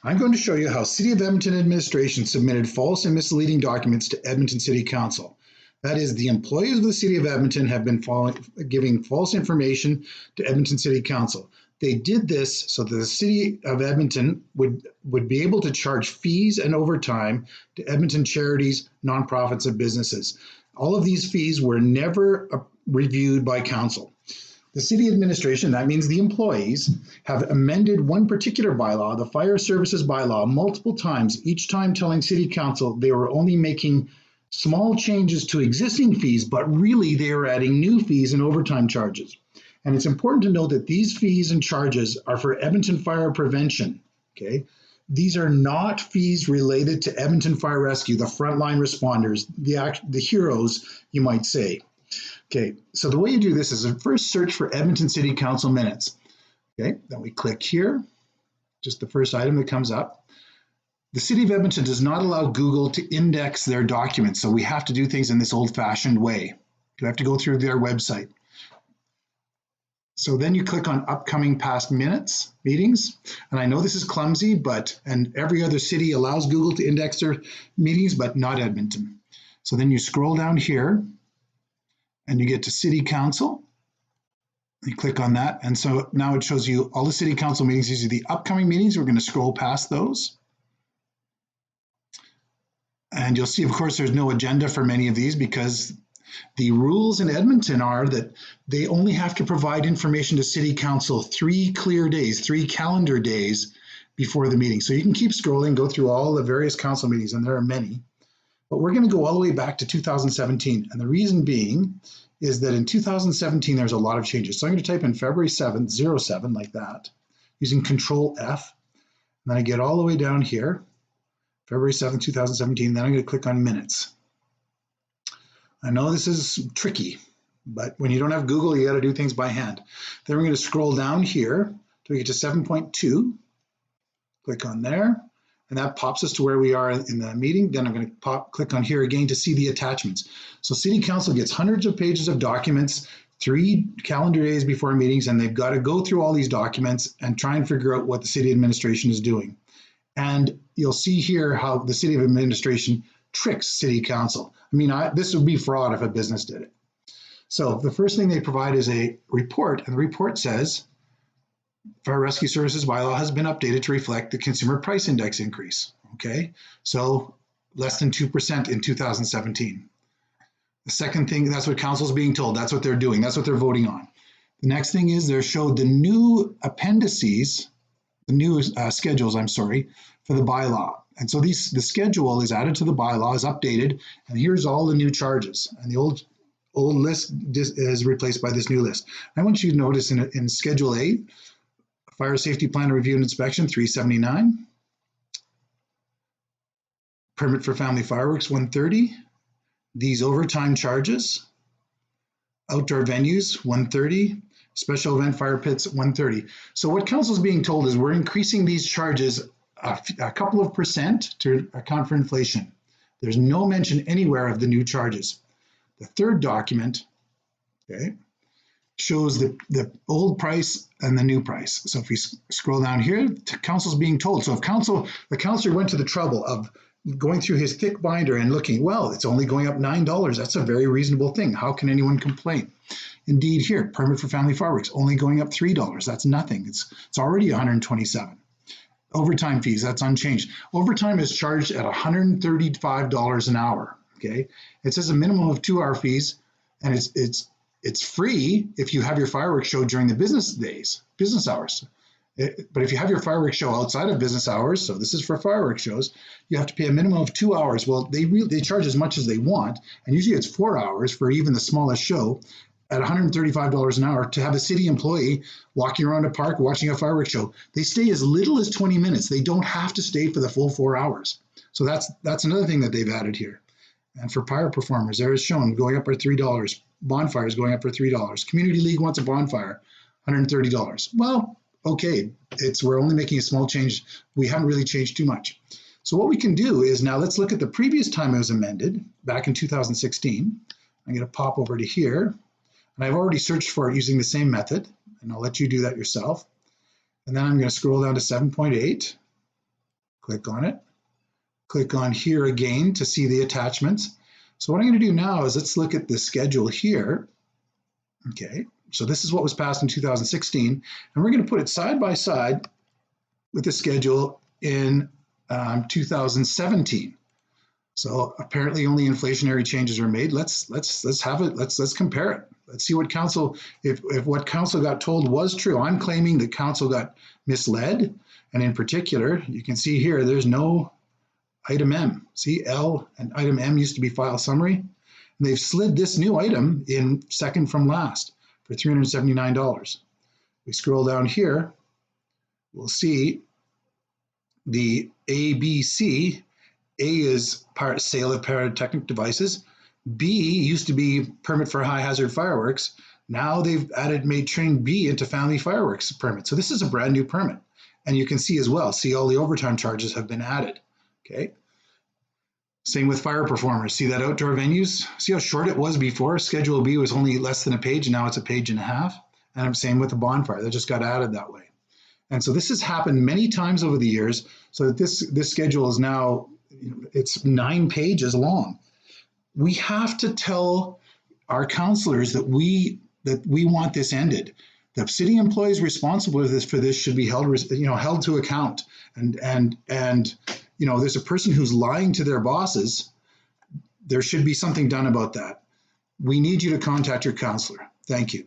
I'm going to show you how City of Edmonton administration submitted false and misleading documents to Edmonton City Council. That is, the employees of the City of Edmonton have been giving false information to Edmonton City Council. They did this so that the City of Edmonton would be able to charge fees and overtime to Edmonton charities, nonprofits, and businesses. All of these fees were never reviewed by council. The city administration, that means the employees, have amended one particular bylaw, the fire services bylaw, multiple times, each time telling city council they were only making small changes to existing fees, but really they were adding new fees and overtime charges. And it's important to note that these fees and charges are for Edmonton fire prevention, okay? These are not fees related to Edmonton Fire Rescue, the frontline responders, the heroes, you might say. Okay, so the way you do this is first search for Edmonton City Council minutes. Okay, then we click here, just the first item that comes up. The City of Edmonton does not allow Google to index their documents, so we have to do things in this old-fashioned way. You have to go through their website. So then you click on upcoming past meetings. And I know this is clumsy, and every other city allows Google to index their meetings, but not Edmonton. So then you scroll down here and you get to City Council. You click on that. And so now it shows you all the City Council meetings. These are the upcoming meetings. We're going to scroll past those. And you'll see, of course, there's no agenda for many of these because the rules in Edmonton are that they only have to provide information to City Council 3 clear days, 3 calendar days before the meeting. So you can keep scrolling, go through all the various council meetings, and there are many. But we're going to go all the way back to 2017. And the reason being is that in 2017, there's a lot of changes. So I'm going to type in February 7th, 07, like that, using Control F. And then I get all the way down here, February 7th, 2017. Then I'm going to click on minutes. I know this is tricky, but when you don't have Google, you got to do things by hand. Then we're going to scroll down here till we get to 7.2. Click on there. And that pops us to where we are in the meeting. Then I'm going to click on here again to see the attachments. So City Council gets hundreds of pages of documents 3 calendar days before meetings, and they've got to go through all these documents and try and figure out what the city administration is doing. And you'll see here how the city administration tricks City Council. I mean, this would be fraud if a business did it. So the first thing they provide is a report, and the report says, Fire Rescue Services bylaw has been updated to reflect the consumer price index increase. Okay, so less than 2% in 2017. The second thing, that's what council's being told. That's what they're doing. That's what they're voting on. The next thing is they're showed the new appendices, the new schedules, for the bylaw. And so the schedule is added to the bylaw, is updated, and here's all the new charges. And the old list is replaced by this new list. I want you to notice in Schedule A, Fire Safety Plan Review and Inspection, $379. Permit for Family Fireworks, $130. These overtime charges, outdoor venues, $130. Special event fire pits, $130. So what council is being told is we're increasing these charges a couple of percent to account for inflation. There's no mention anywhere of the new charges. The third document, okay, shows the old price and the new price. So if we scroll down here, council's being told. So if the councilor went to the trouble of going through his thick binder and looking, well, it's only going up $9. That's a very reasonable thing. How can anyone complain? Indeed, here, permit for family fireworks, only going up $3. That's nothing. It's already $127. Overtime fees, that's unchanged. Overtime is charged at $135 an hour. Okay, it says a minimum of 2-hour fees, and it's free if you have your fireworks show during the business hours. But if you have your fireworks show outside of business hours, so this is for fireworks shows, you have to pay a minimum of 2 hours. Well, they charge as much as they want, and usually it's 4 hours for even the smallest show at $135 an hour to have a city employee walking around a park watching a fireworks show. They stay as little as 20 minutes. They don't have to stay for the full 4 hours. So that's another thing that they've added here. And for pyro performers, there is shown going up for $3. Bonfires going up for $3. Community League wants a bonfire, $130. Well, okay, we're only making a small change. We haven't really changed too much. So what we can do is now let's look at the previous time it was amended, back in 2016. I'm going to pop over to here, and I've already searched for it using the same method, and I'll let you do that yourself. And then I'm going to scroll down to 7.8. Click on it. Click on here again to see the attachments. So what I'm going to do now is let's look at the schedule here. Okay, so this is what was passed in 2016, and we're going to put it side by side with the schedule in 2017. So apparently only inflationary changes are made. Let's have it. Let's compare it. Let's see what council, if what council got told was true. I'm claiming that council got misled, and in particular, you can see here there's no item M. See, L and item M used to be file summary, and they've slid this new item in second from last for $379. We scroll down here, we'll see the ABC. A is sale of pyrotechnic devices. B used to be permit for high hazard fireworks. Now they've made train B into family fireworks permit. So this is a brand new permit. And you can see as well, see all the overtime charges have been added. Okay. Same with fire performers. See that outdoor venues? See how short it was before? Schedule B was only less than a page, and now it's a page and a half. And I'm same with the bonfire. That just got added that way. And so this has happened many times over the years, so that this schedule is now, it's 9 pages long. We have to tell our councillors that we want this ended. The city employees responsible for this should be held to account. And there's a person who's lying to their bosses. There should be something done about that. We need you to contact your councillor. Thank you.